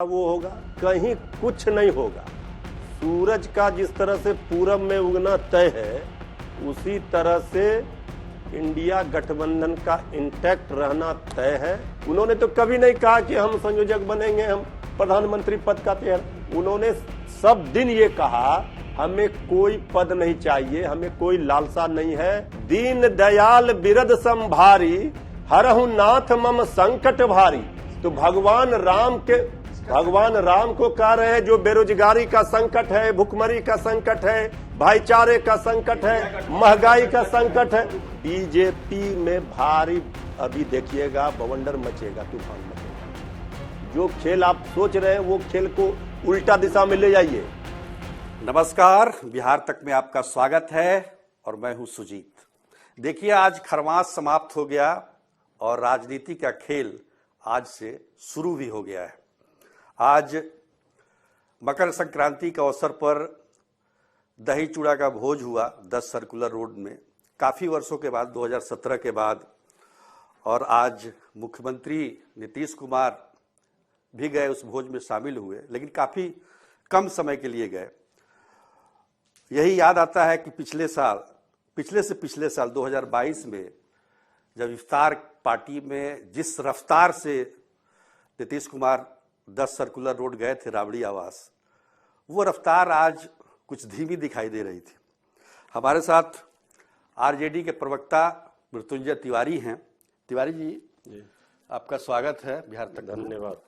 वो होगा, कहीं कुछ नहीं होगा। सूरज का जिस तरह से पूरब में उगना तय है, उसी तरह से इंडिया गठबंधन का इंटैक्ट रहना तय है। उन्होंने तो कभी नहीं कहा कि हम संयोजक बनेंगे, हम प्रधानमंत्री पद का तय। उन्होंने सब दिन ये कहा हमें कोई पद नहीं चाहिए, हमें कोई लालसा नहीं है। दीन दयाल बिरद संभारी, हरहु नाथ मम संकट भारी। तो भगवान राम को कह रहे हैं जो बेरोजगारी का संकट है, भुखमरी का संकट है, भाईचारे का संकट है, महंगाई का संकट है। बीजेपी में भारी अभी देखिएगा बवंडर मचेगा, तूफान मचेगा। जो खेल आप सोच रहे हैं वो खेल को उल्टा दिशा में ले जाइए। नमस्कार, बिहार तक में आपका स्वागत है और मैं हूं सुजीत। देखिए, आज खरमास समाप्त हो गया और राजनीति का खेल आज से शुरू भी हो गया है। आज मकर संक्रांति के अवसर पर दही चूड़ा का भोज हुआ 10 सर्कुलर रोड में, काफ़ी वर्षों के बाद, 2017 के बाद। और आज मुख्यमंत्री नीतीश कुमार भी गए, उस भोज में शामिल हुए, लेकिन काफ़ी कम समय के लिए गए। यही याद आता है कि पिछले साल 2022 में जब इफ्तार पार्टी में जिस रफ्तार से नीतीश कुमार 10 सर्कुलर रोड गए थे, राबड़ी आवास, वो रफ्तार आज कुछ धीमी दिखाई दे रही थी। हमारे साथ आरजेडी के प्रवक्ता मृत्युंजय तिवारी हैं। तिवारी जी, आपका स्वागत है बिहार तक। धन्यवाद।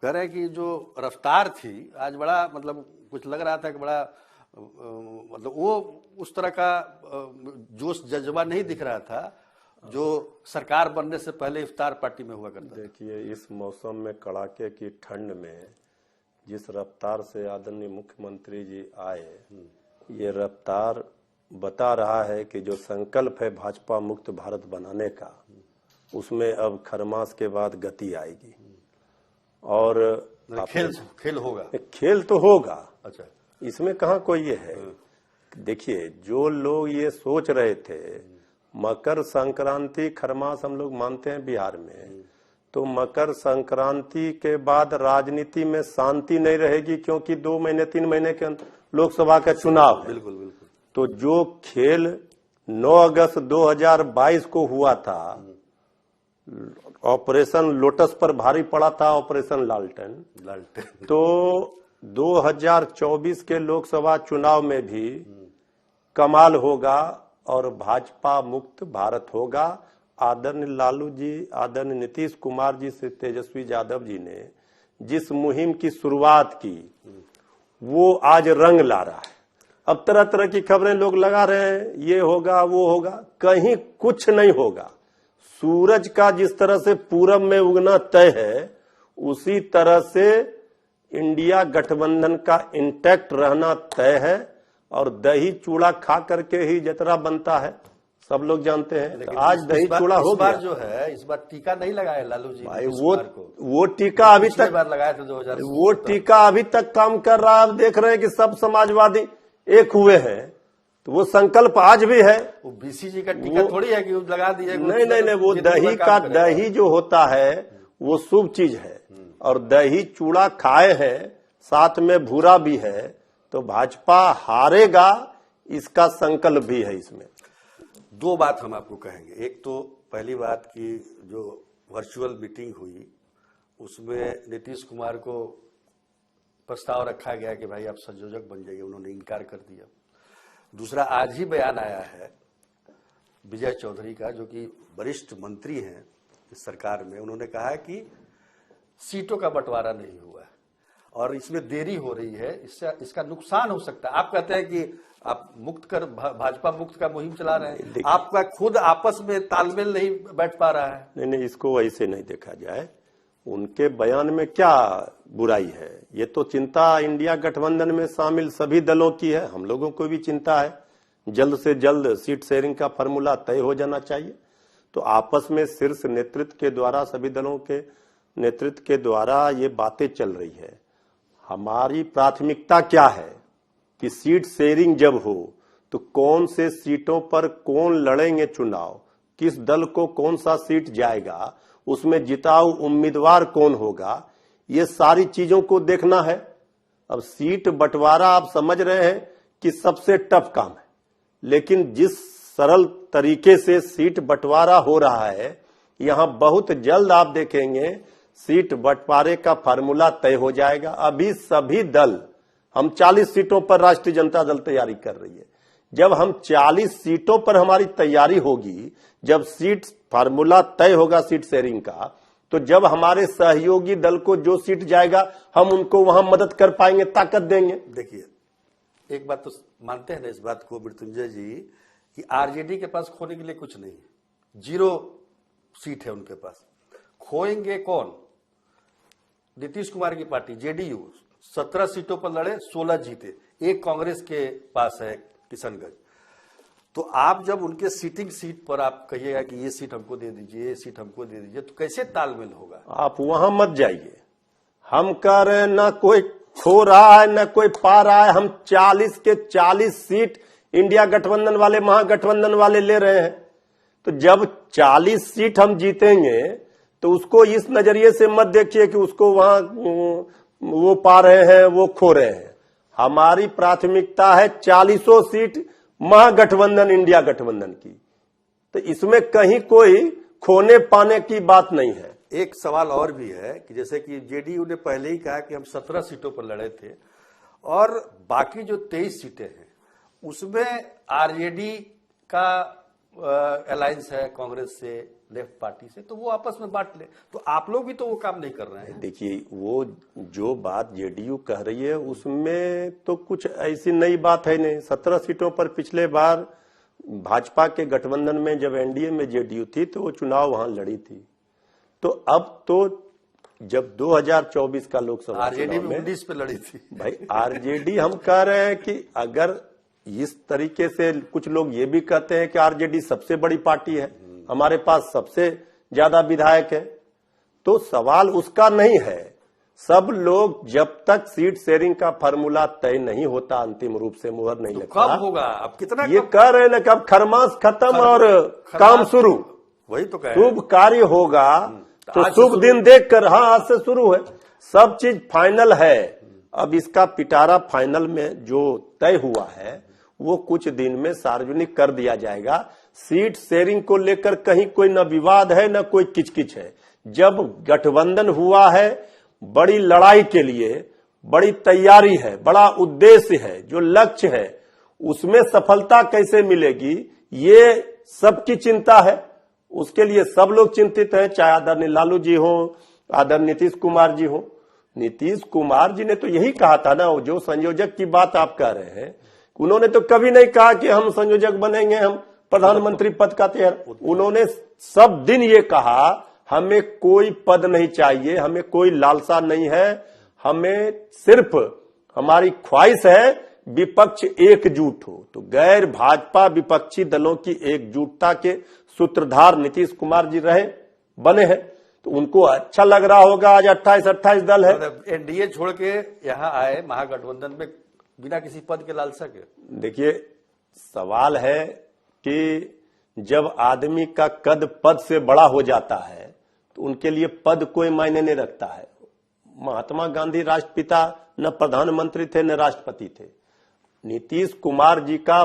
कह रहे हैं कि जो रफ्तार थी आज बड़ा, मतलब कुछ लग रहा था कि बड़ा, मतलब वो उस तरह का जोश जज्बा नहीं दिख रहा था जो सरकार बनने से पहले इफ्तार पार्टी में हुआ करता। देखिए, इस मौसम में कड़ाके की ठंड में जिस रफ्तार से आदरणीय मुख्यमंत्री जी आए, ये रफ्तार बता रहा है कि जो संकल्प है भाजपा मुक्त भारत बनाने का, उसमें अब खरमास के बाद गति आएगी। और खेल होगा, खेल तो होगा। अच्छा, इसमें कहाँ कोई ये है। देखिए, जो लोग ये सोच रहे थे मकर संक्रांति खरमास हम लोग मानते हैं बिहार में, तो मकर संक्रांति के बाद राजनीति में शांति नहीं रहेगी, क्योंकि 2 महीने 3 महीने के अंदर लोकसभा का चुनाव है। बिल्कुल बिल्कुल। तो जो खेल 9 अगस्त 2022 को हुआ था, ऑपरेशन लोटस पर भारी पड़ा था, ऑपरेशन लालटेन। तो 2024 के लोकसभा चुनाव में भी कमाल होगा और भाजपा मुक्त भारत होगा। आदरणीय लालू जी, आदरणीय नीतीश कुमार जी से तेजस्वी यादव जी ने जिस मुहिम की शुरुआत की, वो आज रंग ला रहा है। अब तरह तरह की खबरें लोग लगा रहे हैं, ये होगा वो होगा, कहीं कुछ नहीं होगा। सूरज का जिस तरह से पूरब में उगना तय है, उसी तरह से इंडिया गठबंधन का इंटैक्ट रहना तय है। और दही चूड़ा खा करके ही जतरा बनता है, सब लोग जानते हैं। तो आज दही चूड़ा हो गया। जो है इस बार टीका नहीं लगाया लालू जी भाई, वो टीका अभी तक लगाया था 2000। वो टीका अभी तक काम कर रहा है। अब देख रहे हैं कि सब समाजवादी एक हुए हैं, तो वो संकल्प आज भी है। वो बीसीजी का टीका थोड़ी है कि लगा दिया। नहीं, वो दही का, दही जो होता है वो शुभ चीज है। और दही चूड़ा खाए हैं, साथ में भूरा भी है, तो भाजपा हारेगा, इसका संकल्प भी है। इसमें 2 बात हम आपको कहेंगे। एक तो पहली बात की जो वर्चुअल मीटिंग हुई, उसमें नीतीश कुमार को प्रस्ताव रखा गया कि भाई आप संयोजक बन जाइए, उन्होंने इनकार कर दिया। दूसरा, आज ही बयान आया है विजय चौधरी का, जो कि वरिष्ठ मंत्री हैं इस सरकार में। उन्होंने कहा है कि सीटों का बंटवारा नहीं हुआ है और इसमें देरी हो रही है, इससे इसका नुकसान हो सकता है। आप कहते हैं कि आप भाजपा मुक्त का मुहिम चला रहे हैं, आपका खुद आपस में तालमेल नहीं बैठ पा रहा है। नहीं, इसको ऐसे नहीं देखा जाए। उनके बयान में क्या बुराई है? ये तो चिंता इंडिया गठबंधन में शामिल सभी दलों की है। हम लोगों को भी चिंता है, जल्द से जल्द सीट शेयरिंग का फॉर्मूला तय हो जाना चाहिए। तो आपस में शीर्ष नेतृत्व के द्वारा, सभी दलों के नेतृत्व के द्वारा ये बातें चल रही है। हमारी प्राथमिकता क्या है कि सीट शेयरिंग जब हो तो कौन से सीटों पर कौन लड़ेंगे चुनाव, किस दल को कौन सा सीट जाएगा, उसमें जिताऊ उम्मीदवार कौन होगा, ये सारी चीजों को देखना है। अब सीट बंटवारा आप समझ रहे हैं कि सबसे टफ काम है, लेकिन जिस सरल तरीके से सीट बंटवारा हो रहा है, यहां बहुत जल्द आप देखेंगे सीट बंटवारे का फार्मूला तय हो जाएगा। अभी सभी दल, हम 40 सीटों पर राष्ट्रीय जनता दल तैयारी कर रही है। जब हम 40 सीटों पर हमारी तैयारी होगी, जब सीट फार्मूला तय होगा सीट शेयरिंग का, तो जब हमारे सहयोगी दल को जो सीट जाएगा हम उनको वहां मदद कर पाएंगे, ताकत देंगे। देखिए, एक बात तो मानते हैं ना इस बात को मृत्युंजय जी, कि आरजेडी के पास खोने के लिए कुछ नहीं है, 0 सीट है उनके पास। खोएंगे कौन? नीतीश कुमार की पार्टी जेडीयू 17 सीटों पर लड़े, 16 जीते, एक कांग्रेस के पास है किशनगंज। तो आप जब उनके सीटिंग सीट पर आप कहिएगा कि ये सीट हमको दे दीजिए, ये सीट हमको दे दीजिए, तो कैसे तालमेल होगा? आप वहां मत जाइए। हम कह रहे हैं ना कोई खो रहा है ना कोई पा रहा है। हम 40 के 40 सीट इंडिया गठबंधन वाले, महागठबंधन वाले ले रहे हैं। तो जब 40 सीट हम जीतेंगे तो उसको इस नजरिए से मत देखिए कि उसको वहां वो पा रहे हैं, वो खो रहे हैं। हमारी प्राथमिकता है 40 सीट महागठबंधन इंडिया गठबंधन की। तो इसमें कहीं कोई खोने पाने की बात नहीं है। एक सवाल और भी है कि जैसे कि जेडीयू ने पहले ही कहा कि हम 17 सीटों पर लड़े थे, और बाकी जो 23 सीटें हैं उसमें आरजेडी का अलायंस है कांग्रेस से, लेफ्ट पार्टी से, तो वो आपस में बांट ले। तो आप लोग भी तो वो काम नहीं कर रहे हैं। देखिए, वो जो बात जेडीयू कह रही है उसमें तो कुछ ऐसी नई बात है नहीं। 17 सीटों पर पिछले बार भाजपा के गठबंधन में जब एनडीए में जेडीयू थी तो वो चुनाव वहां लड़ी थी। तो अब तो जब 2024 का लोकसभा आरजेडी में 19 पे लड़ी थी भाई, आरजेडी हम कह रहे हैं कि अगर इस तरीके से, कुछ लोग ये भी कहते हैं कि आरजेडी सबसे बड़ी पार्टी है, हमारे पास सबसे ज्यादा विधायक है, तो सवाल उसका नहीं है। सब लोग जब तक सीट शेयरिंग का फार्मूला तय नहीं होता, अंतिम रूप से मुहर नहीं लगता, कब होगा? अब कितना ये कह रहे हैं ना कि अब खरमास खत्म और काम शुरू। वही तो कह शुभ कार्य होगा तो शुभ दिन देखकर, हाँ आज से शुरू है, सब चीज फाइनल है। अब इसका पिटारा फाइनल में जो तय हुआ है वो कुछ दिन में सार्वजनिक कर दिया जाएगा। सीट शेयरिंग को लेकर कहीं कोई न विवाद है न कोई किचकिच है। जब गठबंधन हुआ है, बड़ी लड़ाई के लिए बड़ी तैयारी है, बड़ा उद्देश्य है, जो लक्ष्य है उसमें सफलता कैसे मिलेगी ये सबकी चिंता है। उसके लिए सब लोग चिंतित हैं, चाहे आदरणीय लालू जी हो, आदरणीय नीतीश कुमार जी हो। नीतीश कुमार जी ने तो यही कहा था ना, जो संयोजक की बात आप कह रहे हैं, उन्होंने तो कभी नहीं कहा कि हम संयोजक बनेंगे, हम प्रधानमंत्री पद का तैयार। उन्होंने सब दिन ये कहा हमें कोई पद नहीं चाहिए, हमें कोई लालसा नहीं है, हमें सिर्फ हमारी ख्वाहिश है विपक्ष एकजुट हो। तो गैर भाजपा विपक्षी दलों की एकजुटता के सूत्रधार नीतीश कुमार जी रहे, बने हैं, तो उनको अच्छा लग रहा होगा। आज 28 दल है, एनडीए छोड़ के यहाँ आए महागठबंधन में बिना किसी पद के लालसा के। देखिए, सवाल है कि जब आदमी का कद पद से बड़ा हो जाता है तो उनके लिए पद कोई मायने नहीं रखता है। महात्मा गांधी राष्ट्रपिता न प्रधानमंत्री थे न राष्ट्रपति थे। नीतीश कुमार जी का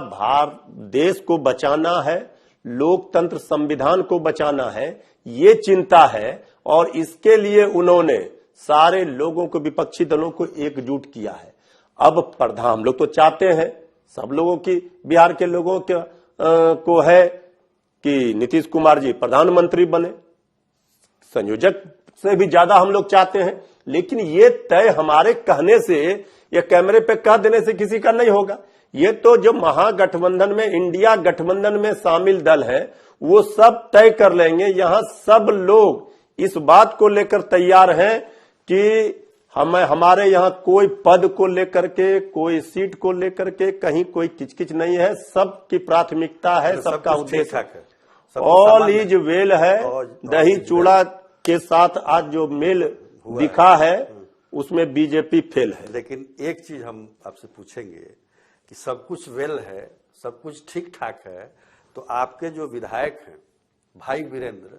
देश को बचाना है, लोकतंत्र संविधान को बचाना है, ये चिंता है, और इसके लिए उन्होंने सारे लोगों को, विपक्षी दलों को एकजुट किया है। अब प्रधान, हम लोग तो चाहते हैं, सब लोगों की, बिहार के लोगों को है कि नीतीश कुमार जी प्रधानमंत्री बने, संयोजक से भी ज्यादा हम लोग चाहते हैं। लेकिन ये तय हमारे कहने से या कैमरे पे कह देने से किसी का नहीं होगा। ये तो जो महागठबंधन में, इंडिया गठबंधन में शामिल दल है, वो सब तय कर लेंगे। यहां सब लोग इस बात को लेकर तैयार हैं कि हमारे यहाँ कोई पद को लेकर के, कोई सीट को लेकर के कहीं कोई किचकिच नहीं है। सबकी प्राथमिकता है, सबका उद्देश्य है, ऑल इज वेल है। दही चूड़ा के साथ आज जो मेल दिखा है उसमें बीजेपी फेल है। लेकिन एक चीज हम आपसे पूछेंगे कि सब कुछ वेल है, सब कुछ ठीक ठाक है, तो आपके जो विधायक हैं भाई वीरेंद्र,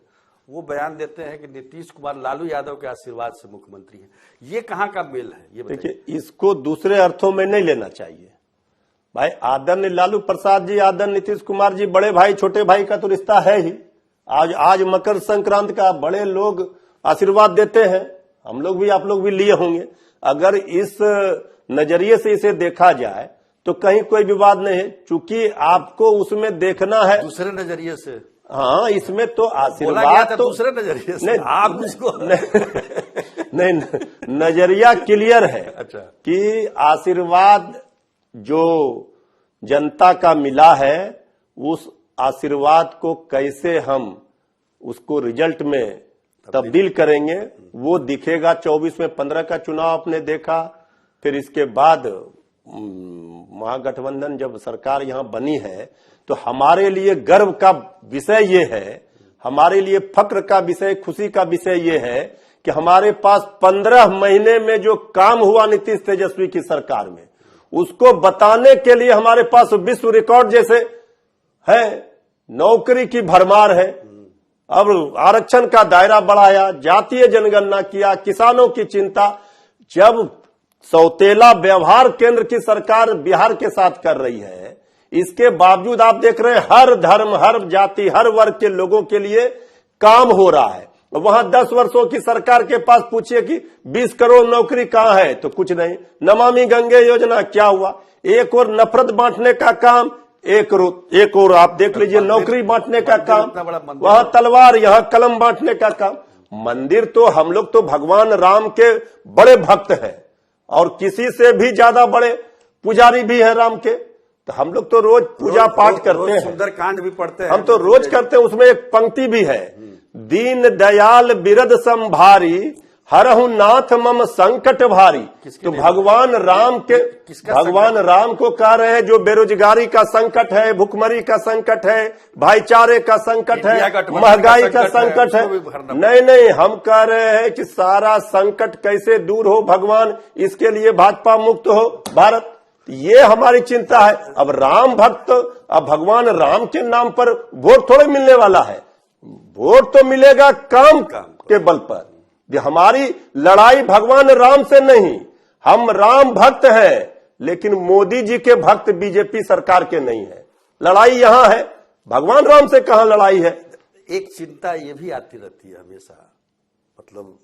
वो बयान देते हैं कि नीतीश कुमार लालू यादव के आशीर्वाद से मुख्यमंत्री हैं। ये कहाँ का मेल है, ये बताइए। देखिए, इसको दूसरे अर्थों में नहीं लेना चाहिए भाई। आदरणीय लालू प्रसाद जी, आदरणीय नीतीश कुमार जी, बड़े भाई छोटे भाई का तो रिश्ता है ही। आज मकर संक्रांति का बड़े लोग आशीर्वाद देते हैं, हम लोग भी, आप लोग भी लिए होंगे। अगर इस नजरिए से इसे देखा जाए तो कहीं कोई विवाद नहीं है, चूंकि आपको उसमें देखना है दूसरे नजरिए से। हाँ, इसमें तो बोला गया आशीर्वाद था तो दूसरे नजरिए से, नहीं, आप इसको नहीं, नजरिया क्लियर है। अच्छा। कि आशीर्वाद जो जनता का मिला है, उस आशीर्वाद को कैसे हम उसको रिजल्ट में तब्दील करेंगे वो दिखेगा। 24 में 15 का चुनाव आपने देखा, फिर इसके बाद महागठबंधन जब सरकार यहां बनी है तो हमारे लिए गर्व का विषय ये है, हमारे लिए फक्र का विषय, खुशी का विषय ये है कि हमारे पास 15 महीने में जो काम हुआ नीतीश तेजस्वी की सरकार में, उसको बताने के लिए हमारे पास विश्व रिकॉर्ड जैसे है, नौकरी की भरमार है। अब आरक्षण का दायरा बढ़ाया, जातीय जनगणना किया, किसानों की चिंता। जब सौतेला व्यवहार केंद्र की सरकार बिहार के साथ कर रही है, इसके बावजूद आप देख रहे हैं हर धर्म, हर जाति, हर वर्ग के लोगों के लिए काम हो रहा है। वहां 10 वर्षों की सरकार के पास पूछिए कि 20 करोड़ नौकरी कहां है, तो कुछ नहीं। नमामि गंगे योजना क्या हुआ? एक और नफरत बांटने का काम, एक और आप देख लीजिए नौकरी बांटने का काम, वहां तलवार, यहां कलम बांटने का काम। मंदिर तो हम लोग तो भगवान राम के बड़े भक्त हैं और किसी से भी ज्यादा बड़े पुजारी भी है राम के, तो हम लोग तो रोज पूजा पाठ करते हैं, सुंदरकांड भी पढ़ते हैं, हम तो रोज करते हैं। उसमें एक पंक्ति भी है, दीन दयाल बिरद संभारी, हरहु नाथ मम संकट भारी। तो भगवान राम के, भगवान राम को कह रहे हैं जो बेरोजगारी का संकट है, भुखमरी का संकट है, भाईचारे का संकट है, महंगाई का संकट है। नहीं, हम कह रहे हैं कि सारा संकट कैसे दूर हो भगवान, इसके लिए भाजपा मुक्त हो भारत, ये हमारी चिंता है। अब राम भक्त, अब भगवान राम के नाम पर वोट थोड़े मिलने वाला है, वोट तो मिलेगा काम के बल पर। हमारी लड़ाई भगवान राम से नहीं, हम राम भक्त हैं, लेकिन मोदी जी के भक्त बीजेपी सरकार के नहीं है। लड़ाई यहां है, भगवान राम से कहां लड़ाई है। एक चिंता ये भी आती रहती है हमेशा, मतलब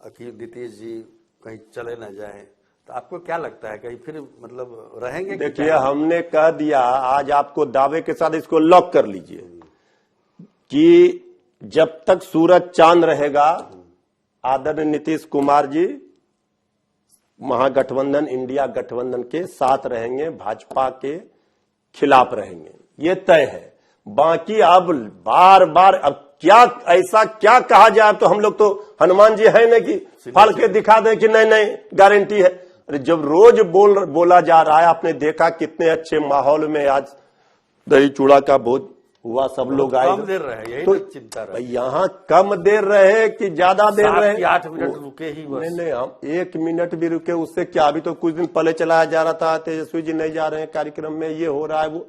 कि नीतीश जी कहीं चले ना जाएं, तो आपको क्या लगता है कहीं फिर मतलब रहेंगे? देखिए, हमने कह दिया, आज आपको दावे के साथ इसको लॉक कर लीजिए कि जब तक सूरज चांद रहेगा, आदरणीय नीतीश कुमार जी महागठबंधन, इंडिया गठबंधन के साथ रहेंगे, भाजपा के खिलाफ रहेंगे, ये तय है। बाकी अब बार बार अब क्या ऐसा क्या कहा जाए, तो हम लोग तो हनुमान जी है नहीं कि फाड़ के दिखा दें कि नहीं गारंटी है। अरे जब रोज बोला जा रहा है, आपने देखा कितने अच्छे माहौल में आज दही चूड़ा का भोज हुआ, सब लोग आए, कम देर रहे, यही तो चिंता रहे। यहाँ कम देर रहे कि ज्यादा देर रहे? 8 मिनट रुके ही बस। नहीं, हम 1 मिनट भी रुके, उससे क्या। अभी तो कुछ दिन पहले चलाया जा रहा था, तेजस्वी जी नहीं जा रहे हैं कार्यक्रम में, ये हो रहा है, वो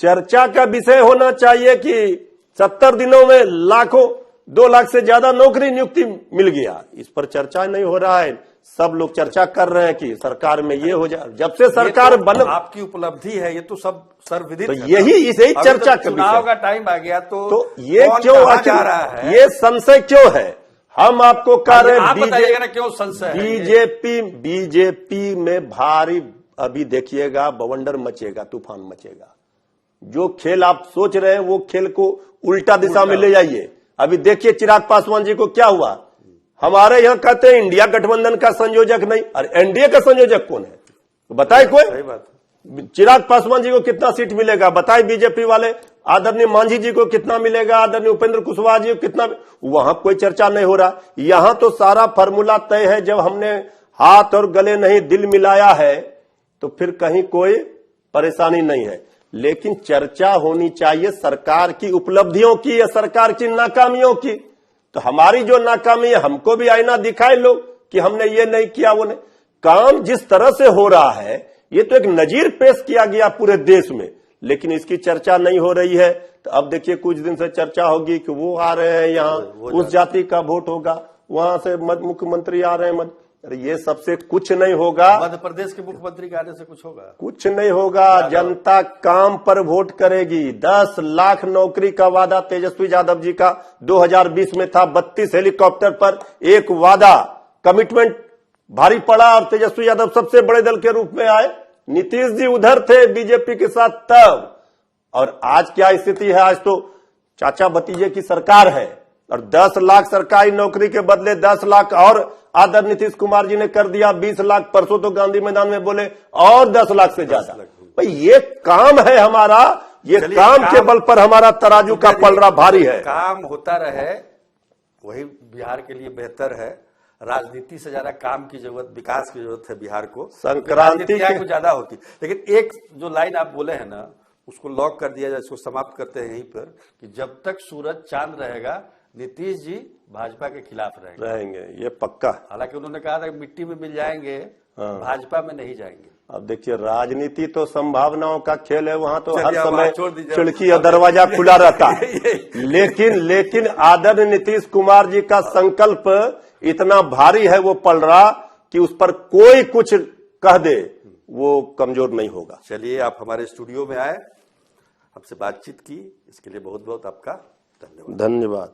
चर्चा का विषय होना चाहिए कि 70 दिनों में लाखों, 2 लाख से ज्यादा नौकरी नियुक्ति मिल गया। इस पर चर्चा नहीं हो रहा है। सब लोग चर्चा कर रहे हैं कि सरकार में ये हो जाए। जब से सरकार बन, आपकी उपलब्धि है, ये तो सब सर्वविदित, तो यही इसे चर्चा का चुनाव का टाइम आ गया तो ये क्यों जा रहा है, ये संशय क्यों है? हम आपको कह रहे हैं, बताइएगा ना क्यों संशय है? बीजेपी में भारी, अभी देखिएगा बवंडर मचेगा, तूफान मचेगा। जो खेल आप सोच रहे हैं वो खेल को उल्टा दिशा में ले जाइए। अभी देखिए चिराग पासवान जी को क्या हुआ। हमारे यहाँ कहते हैं इंडिया गठबंधन का संयोजक नहीं, अरे एनडीए का संयोजक कौन है तो बताए कोई? सही बात। चिराग पासवान जी को कितना सीट मिलेगा बताए बीजेपी वाले? आदरणीय मांझी जी को कितना मिलेगा? आदरणीय उपेंद्र कुशवाहा जी को कितना? वहां कोई चर्चा नहीं हो रहा। यहां तो सारा फॉर्मूला तय है। जब हमने हाथ और गले नहीं दिल मिलाया है तो फिर कहीं कोई परेशानी नहीं है। लेकिन चर्चा होनी चाहिए सरकार की उपलब्धियों की या सरकार की नाकामियों की। तो हमारी जो नाकामी है हमको भी आईना दिखाए लोग कि हमने ये नहीं किया, वो नहीं। काम जिस तरह से हो रहा है ये तो एक नजीर पेश किया गया पूरे देश में, लेकिन इसकी चर्चा नहीं हो रही है। तो अब देखिए कुछ दिन से चर्चा होगी कि वो आ रहे हैं यहाँ, उस जाति का वोट होगा, वहां से मुख्यमंत्री आ रहे हैं। अरे ये सबसे कुछ नहीं होगा। मध्य प्रदेश के मुख्यमंत्री के आने से कुछ होगा? कुछ नहीं होगा। जनता काम पर वोट करेगी। 10 लाख नौकरी का वादा तेजस्वी यादव जी का 2020 में था। 32 हेलीकॉप्टर पर एक वादा, कमिटमेंट भारी पड़ा और तेजस्वी यादव सबसे बड़े दल के रूप में आए। नीतीश जी उधर थे बीजेपी के साथ तब। और आज क्या स्थिति है? आज तो चाचा भतीजे की सरकार है और 10 लाख सरकारी नौकरी के बदले 10 लाख और आदर नीतीश कुमार जी ने कर दिया। 20 लाख परसों तो गांधी मैदान में बोले, और 10 लाख से ज्यादा। भाई ये काम है हमारा, ये काम के बल पर हमारा तराजू का पलड़ा भारी है। काम होता रहे वही बिहार के लिए बेहतर है। राजनीति से ज्यादा काम की जरूरत, विकास की जरूरत है बिहार को। संक्रांति कुछ ज्यादा होती। लेकिन एक जो लाइन आप बोले हैं ना, उसको लॉक कर दिया जाए, इसको समाप्त करते हैं यहीं पर कि जब तक सूरज चांद रहेगा नीतीश जी भाजपा के खिलाफ रहेंगे, ये पक्का। हालांकि उन्होंने कहा था कि मिट्टी में मिल जाएंगे, भाजपा में नहीं जाएंगे। अब देखिए राजनीति तो संभावनाओं का खेल है, वहां तो हर समय खिड़की खिड़की और दरवाजा खुला रहता है। लेकिन आदरणीय नीतीश कुमार जी का संकल्प इतना भारी है, वो पलड़ा कि उस पर कोई कुछ कह दे वो कमजोर नहीं होगा। चलिए, आप हमारे स्टूडियो में आए, हमसे बातचीत की, इसके लिए बहुत बहुत आपका धन्यवाद। धन्यवाद।